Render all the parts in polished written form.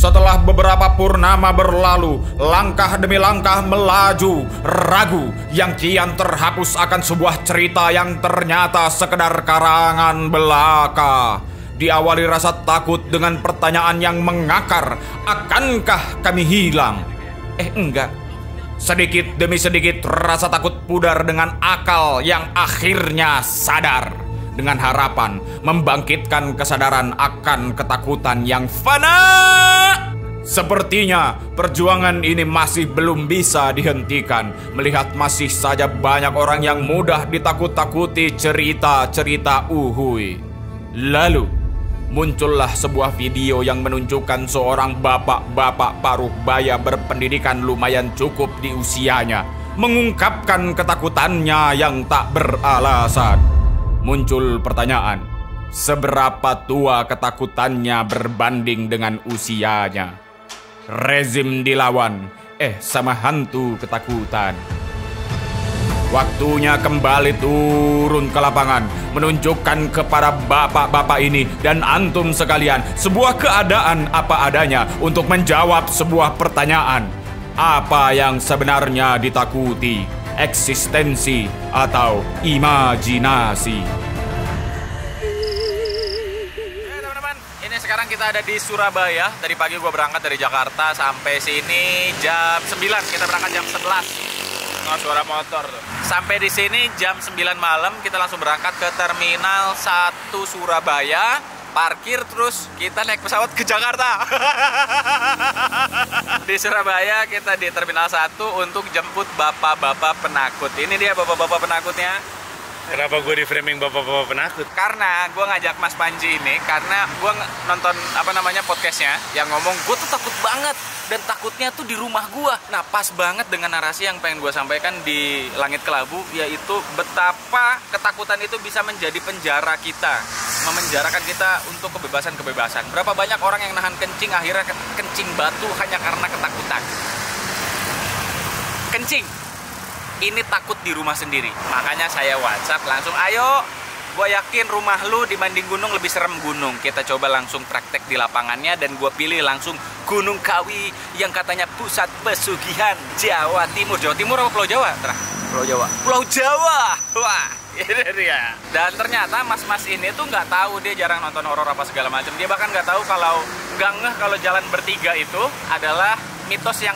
Setelah beberapa purnama berlalu, langkah demi langkah melaju, ragu yang kian terhapus akan sebuah cerita yang ternyata sekedar karangan belaka. Diawali rasa takut dengan pertanyaan yang mengakar, akankah kami hilang? Enggak. Sedikit demi sedikit rasa takut pudar dengan akal yang akhirnya sadar. Dengan harapan membangkitkan kesadaran akan ketakutan yang fana. Sepertinya perjuangan ini masih belum bisa dihentikan, melihat masih saja banyak orang yang mudah ditakut-takuti cerita-cerita uhuy. Lalu muncullah sebuah video yang menunjukkan seorang bapak-bapak paruh baya berpendidikan lumayan cukup di usianya mengungkapkan ketakutannya yang tak beralasan. Muncul pertanyaan, seberapa tua ketakutannya berbanding dengan usianya? Rezim dilawan, sama hantu ketakutan. Waktunya kembali turun ke lapangan, menunjukkan kepada bapak-bapak ini dan antum sekalian sebuah keadaan apa adanya untuk menjawab sebuah pertanyaan. Apa yang sebenarnya ditakuti? Eksistensi atau imajinasi? Teman-teman, ini sekarang kita ada di Surabaya. Tadi pagi gue berangkat dari Jakarta sampai sini jam 9. Kita berangkat jam 11. Suara motor tuh. Sampai di sini jam 9 malam, kita langsung berangkat ke Terminal 1 Surabaya. Parkir, terus kita naik pesawat ke Jakarta. Di Surabaya kita di Terminal 1 untuk jemput bapak-bapak penakut. Ini dia bapak-bapak penakutnya. Kenapa gue di framing bapak-bapak penakut? Karena gue ngajak Mas Panji ini karena gue nonton podcastnya yang ngomong gue tuh takut banget dan takutnya tuh di rumah gue. Nah, pas banget dengan narasi yang pengen gue sampaikan di Langit Kelabu, yaitu betapa ketakutan itu bisa menjadi penjara kita, memenjarakan kita untuk kebebasan-kebebasan. Berapa banyak orang yang nahan kencing akhirnya kencing batu hanya karena ketakutan. Kencing ini takut di rumah sendiri. Makanya saya WhatsApp langsung, ayo, gue yakin rumah lu dibanding gunung lebih serem gunung. Kita coba langsung praktek di lapangannya dan gue pilih langsung Gunung Kawi yang katanya pusat pesugihan Jawa Timur. Jawa Timur apa Pulau Jawa? Pulau Jawa. Pulau Jawa. Wah, ini dia. Dan ternyata mas-mas ini tuh nggak tahu, dia jarang nonton horor apa segala macam. Dia bahkan nggak tahu nggak ngeh kalau jalan bertiga itu adalah mitos yang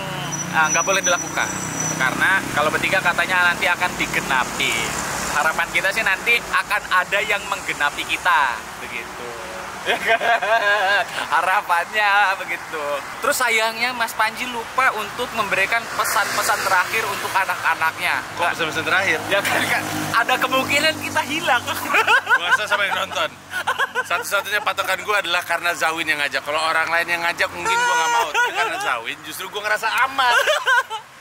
nggak boleh dilakukan. Karena kalau bertiga katanya nanti akan digenapi. Harapan kita sih nanti akan ada yang menggenapi kita, begitu. Harapannya begitu. Terus sayangnya Mas Panji lupa untuk memberikan pesan-pesan terakhir untuk anak-anaknya. Kok pesan-pesan terakhir? Ya kan ada kemungkinan kita hilang. Puasa sama yang nonton. Satu-satunya patokan gue adalah karena Zawin yang ngajak. Kalau orang lain yang ngajak mungkin gue nggak mau. Tapi karena Zawin justru gue ngerasa aman.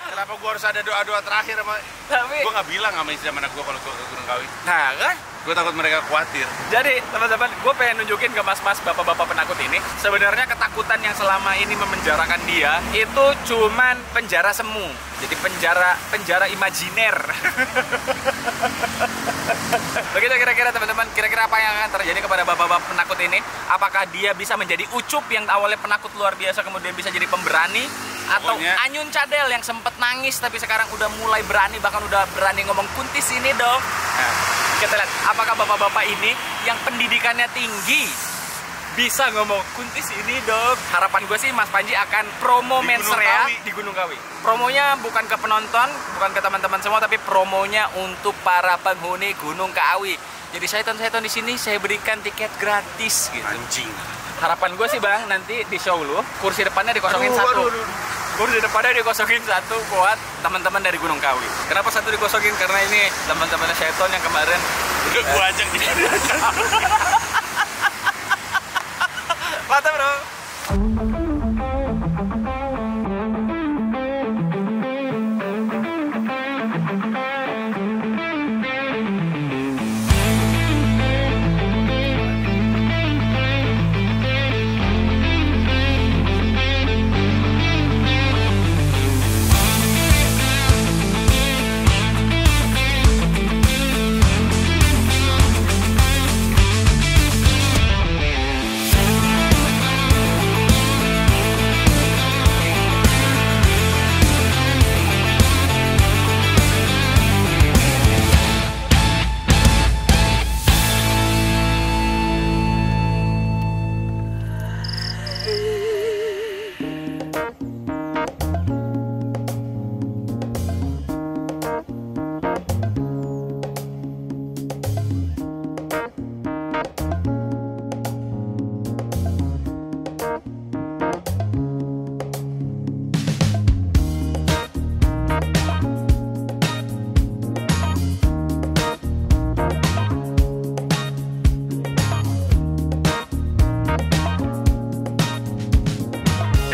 Kenapa gue harus ada doa-doa terakhir sama... Tapi gue nggak bilang sama istri anak gue kalau gue ke Gunung Kawi. Nah kan? Gue takut mereka khawatir. Jadi teman-teman, gue pengen nunjukin ke mas-mas bapak-bapak penakut ini, sebenarnya ketakutan yang selama ini memenjarakan dia itu cuman penjara semu. Jadi penjara imajiner. Begitu kira-kira teman-teman, kira-kira apa yang akan terjadi kepada bapak-bapak penakut ini? Apakah dia bisa menjadi Ucup yang awalnya penakut luar biasa kemudian bisa jadi pemberani? Atau Anyun Cadel yang sempet nangis tapi sekarang udah mulai berani, bahkan udah berani ngomong kunti sini dong. Nah, kita lihat apakah bapak-bapak ini yang pendidikannya tinggi bisa ngomong kunti sini dong. Harapan gue sih Mas Panji akan promo mensrea di Gunung Kawi. Promonya bukan ke penonton, bukan ke teman-teman semua, tapi promonya untuk para penghuni Gunung Kawi. Jadi setan-setan di sini saya berikan tiket gratis gitu. Anjing. Harapan gue sih Bang, nanti di show lu kursi depannya dikosongin satu. Kursi depannya dikosongin satu buat teman-teman dari Gunung Kawi. Kenapa satu dikosongin? Karena ini teman-temannya setan yang kemarin udah gue ajak di sini. Mantap bro.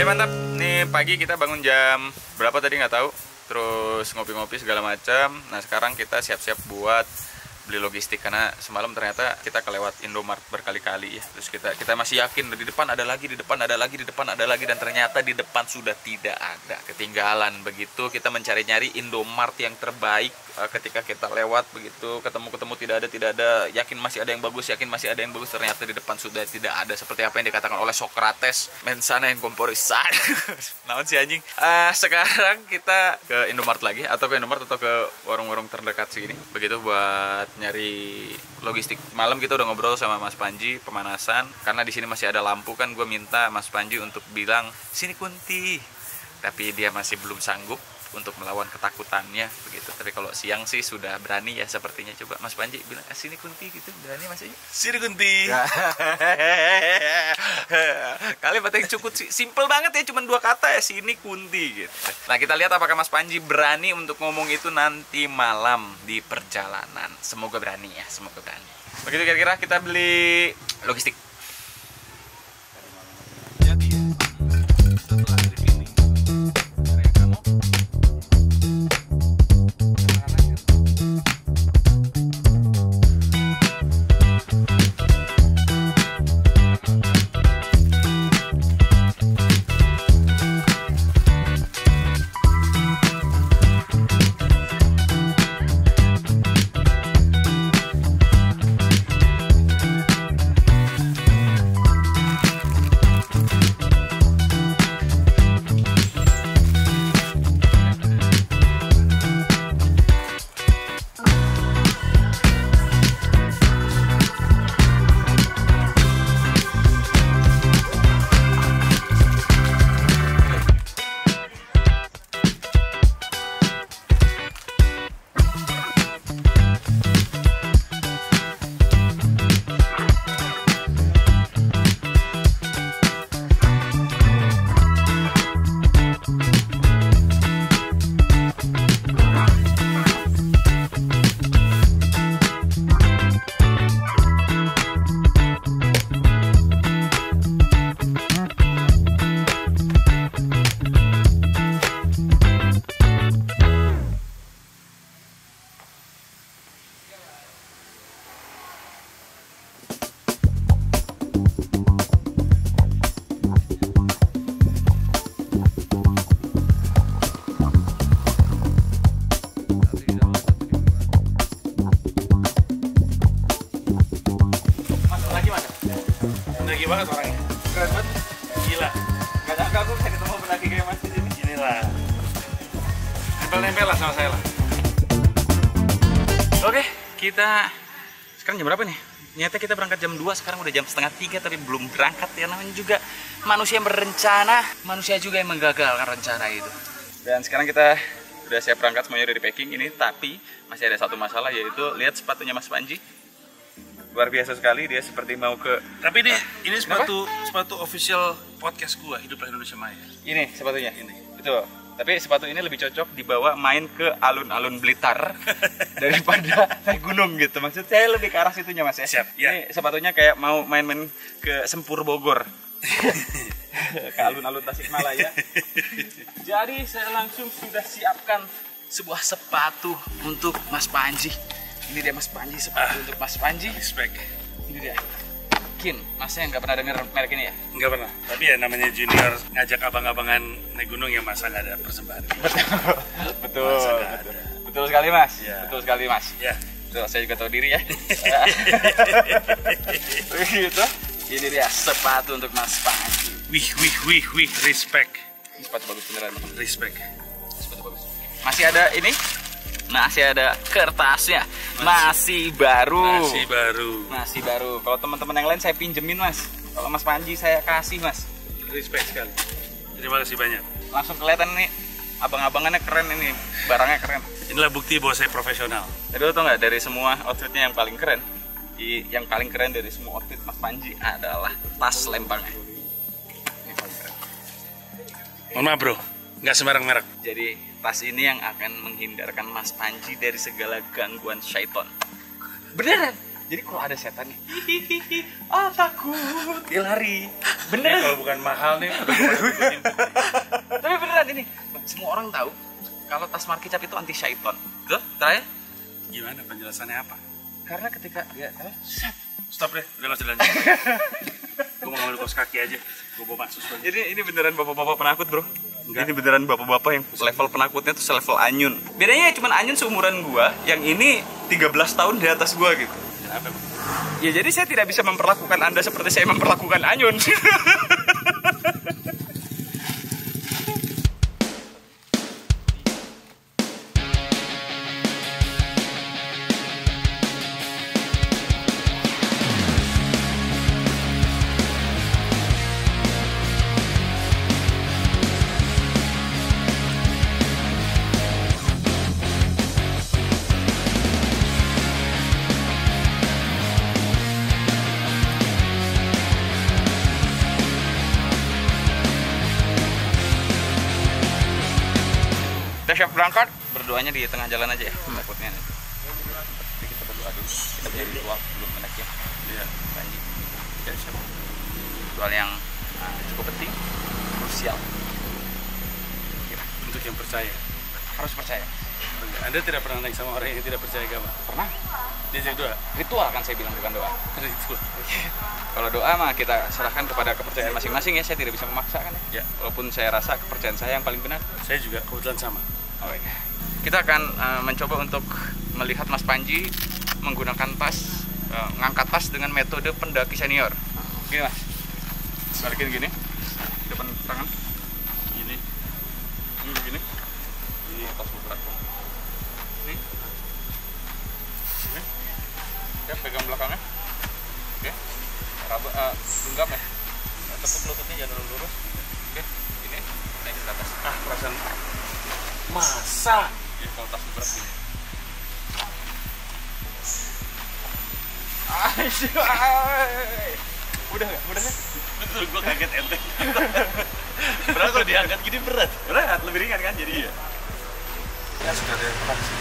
mantap. Nih pagi kita bangun jam berapa tadi nggak tahu. Terus ngopi-ngopi segala macam. Nah sekarang kita siap-siap buat beli logistik karena semalam ternyata kita kelewat Indomart berkali-kali ya. Terus kita masih yakin di depan ada lagi, di depan ada lagi, di depan ada lagi, dan ternyata di depan sudah tidak ada, ketinggalan. Begitu kita mencari-nyari Indomart yang terbaik, ketika kita lewat begitu ketemu tidak ada, yakin masih ada yang bagus, ternyata di depan sudah tidak ada. Seperti apa yang dikatakan oleh Socrates, mensana yang komporisan. Naon sih anjing. Sekarang kita ke Indomart lagi, atau ke Indomart atau ke warung-warung terdekat sini begitu buat nyari logistik. Malam kita udah ngobrol sama Mas Panji pemanasan, karena di sini masih ada lampu kan. Gue minta Mas Panji untuk bilang sini Kunti, tapi dia masih belum sanggup untuk melawan ketakutannya begitu. Tapi kalau siang sih sudah berani ya sepertinya. Coba Mas Panji bilang sini Kunti gitu, berani Mas Panji? Sini Kunti. Kalimat yang cukup simple banget ya, cuma 2 kata ya, sini Kunti gitu. Nah kita lihat apakah Mas Panji berani untuk ngomong itu nanti malam di perjalanan. Semoga berani ya, semoga berani. Begitu kira-kira kita beli logistik. Pendaki banget orangnya. Keren banget. Gila. Gak nyangka aku bisa ketemu pendaki kayak Mas di sini. Inilah. Nempel-nempel lah sama saya lah. Oke, kita sekarang jam berapa nih? Nyata kita berangkat jam 2, sekarang udah jam setengah 3 tapi belum berangkat ya. Namanya juga manusia yang berencana, manusia juga yang menggagalkan rencana itu. Dan sekarang kita udah siap berangkat, semuanya udah di packing ini, tapi masih ada satu masalah, yaitu lihat sepatunya Mas Panji. Luar biasa sekali, dia seperti mau ke... Tapi ini sepatu official podcast gua, Hiduplah Indonesia Maya. Ini sepatunya? Ini. Betul. Tapi sepatu ini lebih cocok dibawa main ke alun-alun Blitar daripada naik gunung gitu. Maksud saya lebih ke arah situnya Mas ya. Siap, ya. Ini sepatunya kayak mau main-main ke Sempur Bogor. Ke alun-alun Tasikmalaya. Jadi saya langsung sudah siapkan sebuah sepatu untuk Mas Panji. Ini dia Mas Panji, sepatu untuk Mas Panji. Respect. Ini dia. Kin, Masnya nggak pernah denger merek ini ya? Nggak pernah. Tapi ya namanya junior ngajak abang-abangan naik gunung ya, masa nggak ada persembahan. Betul. Masa nggak ada. Betul sekali Mas. Ya. Betul sekali Mas. Ya. Tuh, saya juga tahu diri ya. Gitu. Ini dia sepatu untuk Mas Panji. Wih, respect. Ini sepatu bagus beneran. Respect. Sepatu bagus. Masih ada ini? Masih ada kertasnya. Masih baru. Masih baru. Kalau teman-teman yang lain saya pinjemin Mas. Kalau Mas Panji saya kasih Mas. Respect sekali. Terima kasih banyak. Langsung kelihatan nih, abang-abangannya keren ini. Barangnya keren. Inilah bukti bahwa saya profesional. Jadi lo tau nggak, dari semua outfitnya yang paling keren, yang paling keren dari semua outfit Mas Panji adalah tas lempangnya. Ini paling keren. Mohon maaf bro, nggak sembarang merek. Jadi tas ini yang akan menghindarkan Mas Panji dari segala gangguan syaiton. Beneran. Jadi kalau ada setan nih, takut, dia lari. Beneran. Kalau bukan mahal nih. Tapi beneran ini, semua orang tahu kalau tasmar kicap itu anti syaiton. Betul? Terakhir? Gimana penjelasannya apa? Karena ketika dia Stop deh, udah nggak usah lanjut. Gue mau ngambil kaos kaki aja. Gue bawa sus banget. ini beneran bapak-bapak penakut, bro. Enggak. Ini beneran bapak-bapak yang level penakutnya tuh selevel Anyun. Bedanya cuma Anyun seumuran gua, yang ini 13 tahun di atas gua gitu. Kenapa, Bang? Ya jadi saya tidak bisa memperlakukan Anda seperti saya memperlakukan Anyun. Kita siap berangkat, berdoanya di tengah jalan aja ya, takutnya. Jadi kita berdoa dulu, kita punya ritual sebelum mendaki ya. Iya. Janji. Ya, siap. Ritual yang cukup penting, krusial. Untuk yang percaya. Harus percaya. Anda tidak pernah naik sama orang yang tidak percaya agama? Pernah? Diajak doa? Ritual kan saya bilang, bukan doa. Ritual. Kalau doa mah kita serahkan kepada kepercayaan masing-masing ya, saya tidak bisa memaksakan ya. Walaupun saya rasa kepercayaan saya yang paling benar. Saya juga kebetulan sama. Oke. Kita akan mencoba untuk melihat Mas Panji menggunakan tas, ngangkat tas dengan metode pendaki senior. Gini Mas, balikin gini, depan tangan, gini, begini, ini tas berat. Ini, ya pegang belakangnya, oke, genggam ya, tepuk lututnya jangan lurus, oke, ini naik ke atas. Perasaan masa? Ya, kalau tas berat gini. Udah nggak? Udah nggak? Betul, gue kaget ente. Berat kalau diangkat gini berat. Berat, lebih ringan kan jadi ya. Ya sudah ada yang pernah sih.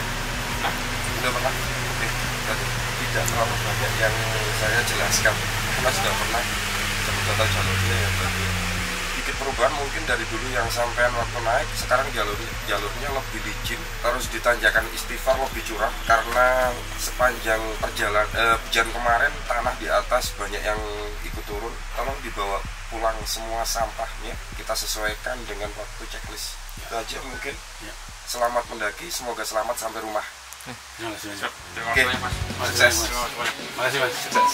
Sudah pernah. Oke, berarti tidak terlalu banyak yang saya jelaskan karena sudah pernah sudah tahu jalurnya ya berarti. Sedikit perubahan mungkin dari dulu yang sampean waktu naik, sekarang jalurnya lebih licin, terus ditanjakan istighfar lebih curam karena sepanjang perjalanan kemarin tanah di atas banyak yang ikut turun. Tolong dibawa pulang semua sampahnya, kita sesuaikan dengan waktu checklist. Itu aja mungkin. Ya. Selamat mendaki, semoga selamat sampai rumah. Terima kasih banyak. Oke, sukses. Terima kasih Mas. Sukses.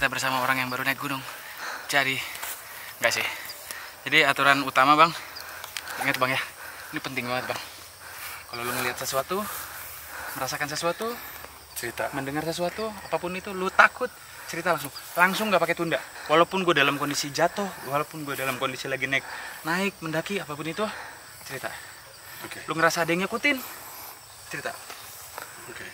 Bersama orang yang baru naik gunung, jadi enggak sih. Jadi aturan utama bang, ingat bang ya, ini penting banget bang. Kalau lu ngelihat sesuatu, merasakan sesuatu, Cerita. mendengar sesuatu, apapun itu, lu takut, cerita langsung nggak pakai tunda. Walaupun gue dalam kondisi jatuh, walaupun gue dalam kondisi lagi naik mendaki, apapun itu, cerita. Oke. Lu ngerasa ada yang ngikutin, cerita. Oke.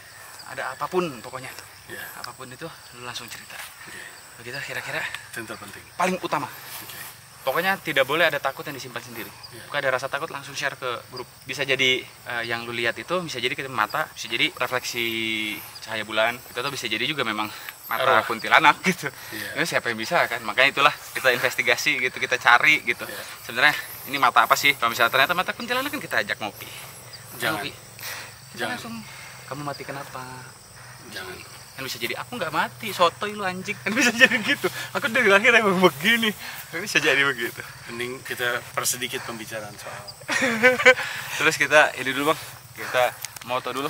Ada apapun pokoknya. Ya. Apapun itu, lu langsung cerita. Oke. Begitu kira-kira Itu yang terpenting. paling utama. Oke. Pokoknya tidak boleh ada takut yang disimpan sendiri. Ya. Bukan ada rasa takut langsung share ke grup. Bisa jadi yang lu lihat itu bisa jadi kita mata, bisa jadi refleksi cahaya bulan. Itu tuh bisa jadi juga memang mata kuntilanak gitu. Ya. Itu siapa yang bisa kan? Makanya itulah kita investigasi gitu, kita cari gitu. Ya. Sebenarnya ini mata apa sih? Kalau misalnya ternyata mata kuntilanak kan kita ajak ngopi. Jangan. Ngopi. Kita Jangan. langsung, kamu mati kenapa? Jangan. Kan bisa jadi aku nggak mati, sotoy lu anjing, kan bisa jadi gitu. Aku dari lahir emang begini, bisa jadi begitu. Mending kita persedikit pembicaraan soal. Terus kita ini dulu bang, kita moto dulu.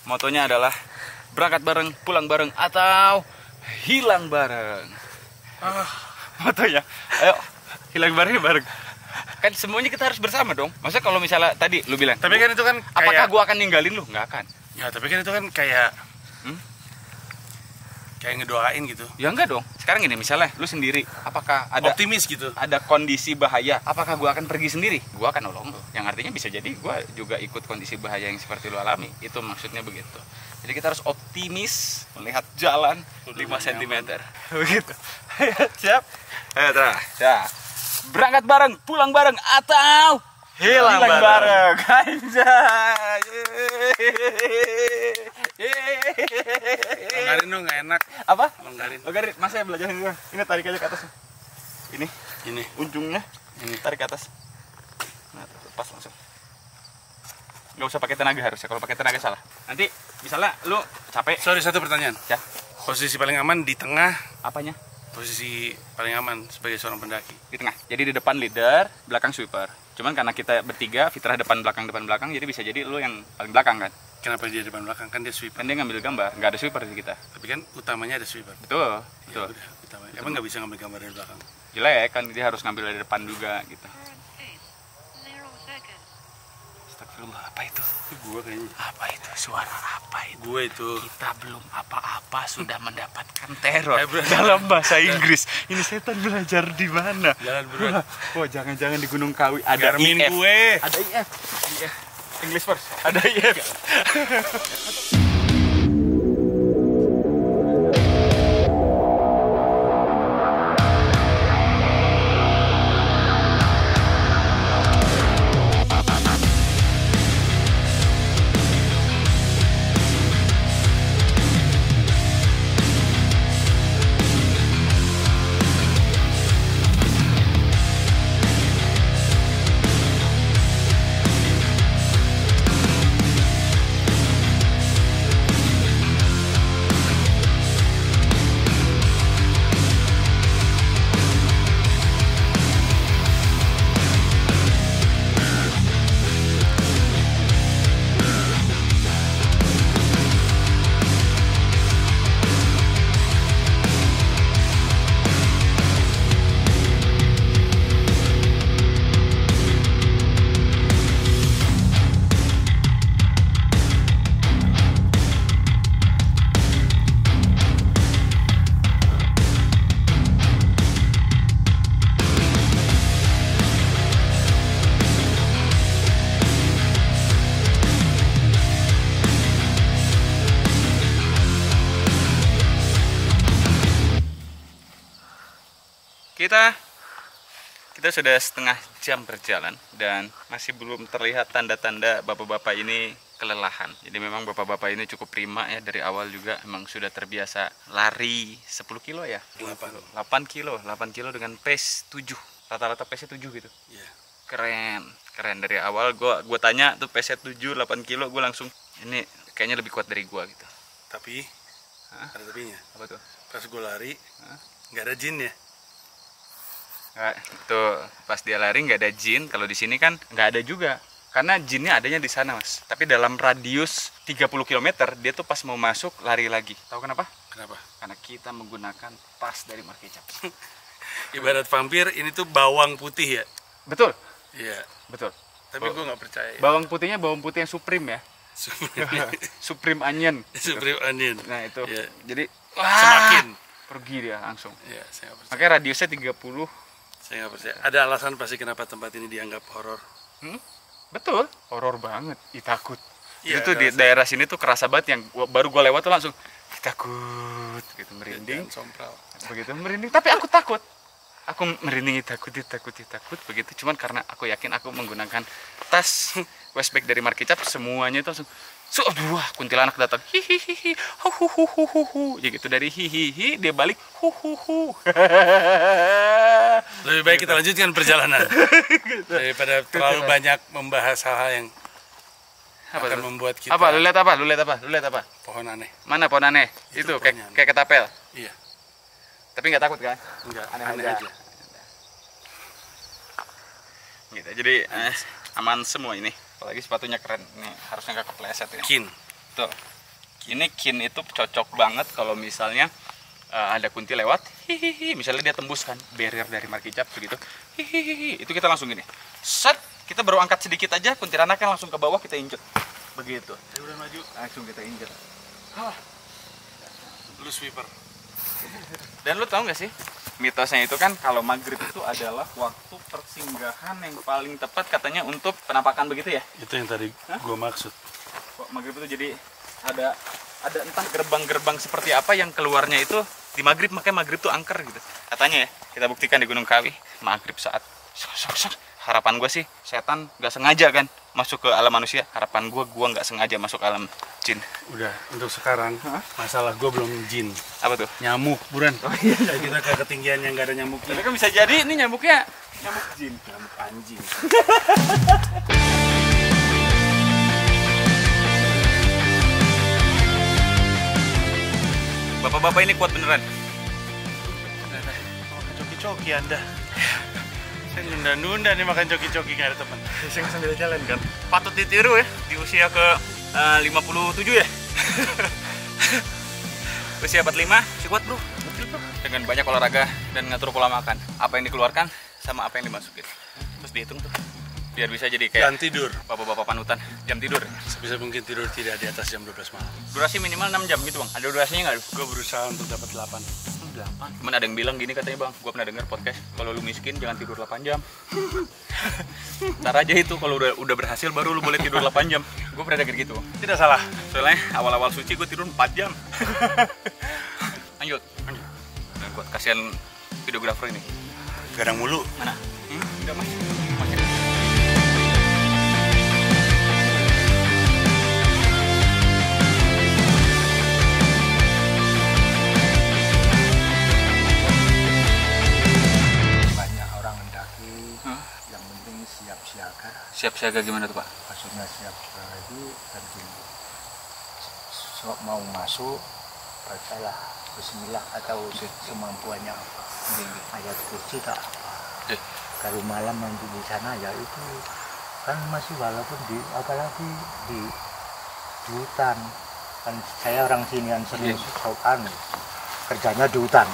Motonya adalah berangkat bareng, pulang bareng, atau hilang bareng. Motonya, ayo hilang bareng. Kan semuanya kita harus bersama dong. Masa kalau misalnya tadi lu bilang, Tapi kan itu kan apakah kayak... gua akan ninggalin lu? Nggak akan. Ya, tapi kan itu kan kayak Kayak ngedoain gitu. Ya enggak dong. Sekarang gini, misalnya lu sendiri, apakah ada Optimis gitu. ada kondisi bahaya, apakah gua akan pergi sendiri? Gua akan nolong lu. Yang artinya bisa jadi gua juga ikut kondisi bahaya yang seperti lu alami. Itu maksudnya begitu. Jadi kita harus optimis melihat jalan 5 cm. Begitu. Siap? Ayo, siap. Berangkat bareng, pulang bareng, atau hilang bareng. Anjay. Longgarin dong, nggak enak. Apa? Longgarin. Mas saya belajar dulu. Ini tarik aja ke atas. Ini ujungnya. Ini. Tarik ke atas. Nah, lepas langsung. Nggak usah pakai tenaga harusnya. Kalau pakai tenaga salah. Nanti misalnya lu capek. Sorry, satu pertanyaan. Ya. Posisi paling aman di tengah. Apanya? Posisi paling aman sebagai seorang pendaki. Di tengah. Jadi di depan leader, belakang sweeper. Cuman karena kita bertiga, Fitrah depan belakang, jadi bisa jadi lu yang paling belakang kan. Kenapa dia depan belakang? Kan dia sweeper. Kan dia ngambil gambar, nggak ada sweeper di kita. Tapi kan utamanya ada sweeper. Betul, Ya betul. udah, utamanya. Emang nggak bisa ngambil gambar dari belakang? Jelek kan, dia harus ngambil dari depan juga gitu. Astagfirullah, apa itu? Itu gue kayaknya. Apa itu? Suara apa itu? Gue itu. Kita belum apa-apa sudah mendapatkan teror Bro. dalam bahasa Inggris. Ini setan belajar di mana? Jalan buruan. Oh, jangan-jangan di Gunung Kawi ada Garmin IF. gue. Ada IF. English first. Ada IF. Kita sudah setengah jam berjalan dan masih belum terlihat tanda-tanda bapak-bapak ini kelelahan. Jadi memang bapak-bapak ini cukup prima ya, dari awal juga memang sudah terbiasa lari 10 kilo ya. 8 kilo dengan pace 7. Rata-rata pace 7 gitu. Iya. Keren dari awal gua tanya tuh pace 7 8 kilo, gue langsung ini kayaknya lebih kuat dari gua gitu. Tapi ada tapinya. Apa tuh? Pas gue lari nggak ada jin ya. Nah, itu pas dia lari nggak ada jin. Kalau di sini kan nggak ada juga, karena jinnya adanya di sana mas. Tapi dalam radius 30 km dia tuh pas mau masuk lari lagi. Tahu kenapa? Kenapa? Karena kita menggunakan tas dari Markicap. Ibarat vampir ini tuh bawang putih ya. Betul, Iya. betul. Tapi gue nggak percaya. Bawang putihnya bawang putih yang supreme ya. Supreme onion. Supreme onion. Nah itu. Iya. Jadi Semakin. pergi dia langsung. Iya, saya nggak percaya. Makanya radiusnya 30. Saya nggak percaya. Ada alasan pasti kenapa tempat ini dianggap horor. Betul, horor banget. Takut. Iya, Itu di alasan. daerah sini tuh kerasa banget, yang baru gue lewat tuh langsung takut gitu, merinding. Dan sompral. Begitu merinding, tapi aku takut. Aku merinding, takut begitu. Cuman karena aku yakin aku menggunakan tas Westback dari Markicap, semuanya itu langsung wah, kuntilanak datang, hihihi, huhuhuhuhu, ya gitu, dari hihihi dia balik, huhuhu. Lebih baik kita lanjutkan perjalanan daripada terlalu banyak membahas hal-hal yang Apa akan tuh? membuat kita Apa? Lu lihat apa? pohon aneh. Mana pohon aneh? Itu pohonnya aneh. kayak ketapel. Iya, Tapi nggak takut kan? enggak Aneh aneh aja. aja. Gitu. Jadi aman semua ini. Apalagi sepatunya keren. Nih harusnya nggak kepleset ya. Kin. Tuh. Ini kin itu cocok banget kalau misalnya ada kunti lewat, hihihi, misalnya dia tembuskan barrier dari Markicap begitu, hihihi, itu kita langsung gini, set, kita baru angkat sedikit aja, kuntilanaknya langsung ke bawah, kita injek, begitu, Saya udah maju. langsung kita injek. Lu sweeper. Dan lu tahu nggak sih, mitosnya itu kan kalau maghrib itu adalah waktu persinggahan yang paling tepat katanya untuk penampakan begitu ya? Itu yang tadi gue maksud. Kok maghrib itu jadi ada entah gerbang-gerbang seperti apa yang keluarnya itu di maghrib, makanya maghrib tuh angker gitu. Katanya ya, kita buktikan di Gunung Kawi, maghrib saat harapan gue sih setan nggak sengaja kan masuk ke alam manusia. Harapan gue nggak sengaja masuk ke alam jin. Udah, untuk sekarang masalah gue belum jin. Apa tuh? Nyamuk, buruan. Oh iya, kita ke ketinggian yang nggak ada nyamuknya. Tapi kan bisa jadi ini nyamuknya nyamuk jin, Nyamuk anjing. Bapak-bapak ini kuat beneran. Makan coki-coki Anda. Saya nunda-nunda nih makan coki-coki, nggak ada teman. Saya sambil jalan kan. Patut ditiru ya di usia ke 57 ya. Usia 45 masih kuat bro. Dengan banyak olahraga dan ngatur pola makan. Apa yang dikeluarkan sama apa yang dimasukin. Terus dihitung tuh. Biar bisa jadi kayak Dan tidur. bapak-bapak panutan. Jam tidur. Sebisa mungkin tidur tidak di atas jam 12 malam. Durasi minimal 6 jam gitu bang. Ada durasinya nggak? Gue berusaha untuk dapat 8. 8. Cuman ada yang bilang gini katanya bang, gue pernah dengar podcast, kalau lu miskin jangan tidur 8 jam. Ntar aja itu kalau udah berhasil baru lu boleh tidur 8 jam. Gue pernah denger gitu. Tidak salah. Soalnya awal-awal suci gue tidur 4 jam. Lanjut. Dan gue kasihan videografer ini. Gadang mulu. Mana? Enggak mas. Masih. Siap siaga gimana tuh Pak? Maksudnya siap siaga itu nanti mau masuk bacalah Bismillah atau semampuannya apa. Ayat kursi tak apa. Kalau malam nanti di sana ya itu kan masih walaupun di apalagi di hutan kan saya orang sini kan sering kan kerjanya di hutan.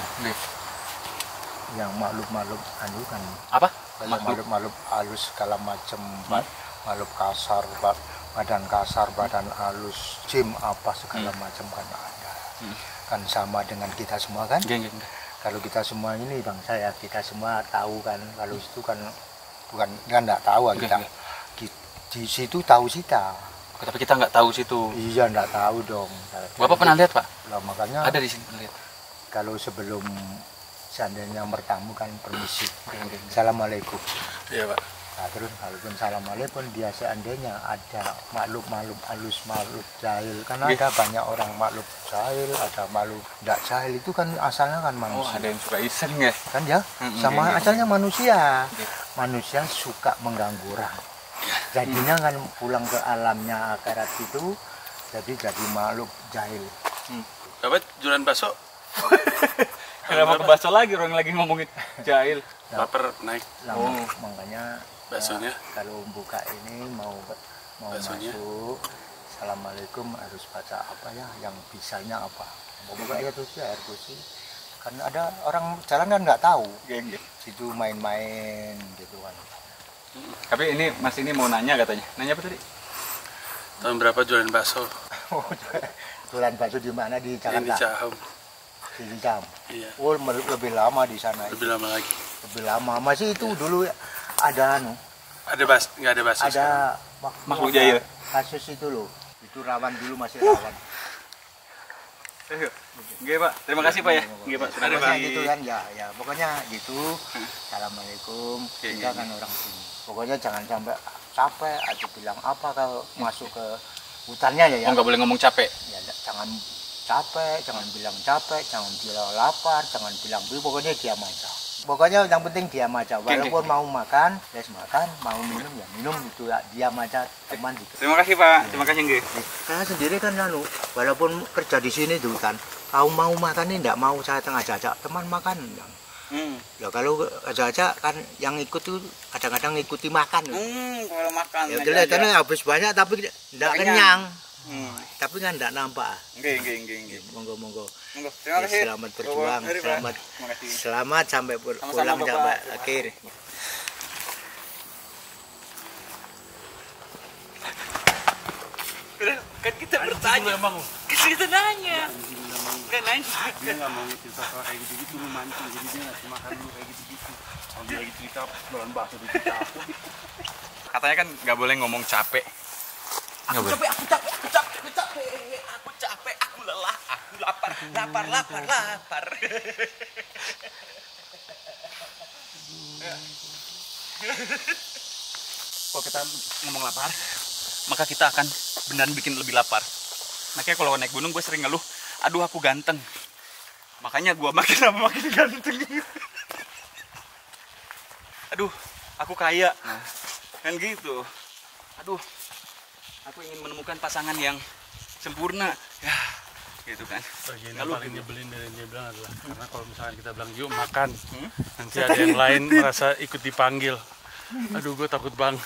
Yang makhluk-makhluk anu kan Apa? Makhluk halus segala macam, makhluk kasar, badan kasar, badan halus, jin apa segala macam kan ada. Kan sama dengan kita semua kan? Kalau kita semua ini bangsa ya kita semua tahu kan, kalau itu kan bukan nggak tahu kita. Di situ tahu kita. Tapi kita nggak tahu situ. Iya nggak tahu dong. Bapak pernah lihat Pak? Lah, makanya ada di sini pernah lihat. Kalau sebelum seandainya bertamu kan permisi, assalamualaikum. Iya Pak. Nah, terus walaupun assalamualaikum dia seandainya ada makhluk-makhluk halus, makhluk jahil, karena ada banyak orang makhluk jahil, ada makhluk tidak jahil itu kan asalnya kan manusia. Oh ada yang suka iseng ya? Kan ya, sama asalnya manusia. Manusia suka mengganggu orang. Jadinya kan pulang ke alamnya akhirat itu, jadi makhluk jahil. Bapak jualan bakso? Kenapa ke bakso lagi orang lagi ngomongin jahil? Baper naik. Makanya baksonya. Kalau buka ini mau baksonya. Masuk, assalamualaikum harus baca apa ya? Yang bisanya apa? Mau buka ya terus ya air kursi. Karena ada orang jalan kan nggak tahu. Situ main-main gitu kan. Tapi ini Mas ini mau nanya katanya. Nanya apa tadi? Tahun berapa jualan bakso? Jualan bakso di mana di Jakarta? Ini Cahom. Di Jam. Iya. Oh, lebih lama di sana. Lebih lama lagi. Lebih lama. Masih itu dulu ada Nggak ada bakso. ada makhluk jahil. Kasus itu loh. Itu rawan dulu masih rawan. Oke Pak, terima kasih Pak ya. Oke Pak, sudah Pokoknya kasih. gitu kan ya pokoknya gitu. Assalamualaikum. Kita kan orang sini. Pokoknya jangan sampai capek atau bilang apa kalau masuk ke hutannya ya. Oh nggak boleh ngomong capek. Ya jangan capek, jangan bilang capek, jangan bilang lapar, jangan bilang pokoknya diam aja. Pokoknya yang penting diam aja. Walaupun mau makan, ya makan, mau minum ya minum itu ya diam aja teman gitu. Terima kasih Pak, terima kasih Nggih. Saya sendiri kan walaupun kerja di sini di hutan, kalau mau makan ini enggak mau saya ajak teman makan. Ya kalau ajak kan yang ikut tuh kadang-kadang ngikuti makan. Kalau makan. Ya kelihatannya habis banyak tapi enggak kenyang. Tapi kan enggak nampak. Nggih. Monggo. Terima kasih. Selamat berjuang, Mari, Pak. selamat Terima kasih. selamat sampai Sama-sama, pulang Bapak. sampai akhir. Kan kita bertanya. Kita nanya. Nggak nanya. Dia nggak mau cerita soal kayak gitu-gitu, lu mancing, jadi dia ngasih makan lu kayak gitu-gitu. Kalau dia lagi cerita jualan bakso di kita. Katanya kan nggak boleh ngomong capek. Aku capek, aku lelah, aku lapar. Kalau kita ngomong lapar, maka kita akan beneran bikin lebih lapar. Makanya kalau naik gunung gue sering ngeluh, aduh aku ganteng. Makanya gue makin lama makin ganteng. Aduh, aku kaya. Nah, kan gitu. Aduh, aku ingin menemukan pasangan yang sempurna. Ya, gitu kan. Bagian Ngeluh yang paling gitu. nyebelin dari dia bilang adalah karena kalau misalkan kita bilang yuk makan, nanti ada yang lain merasa ikut dipanggil. Aduh, gue takut banget.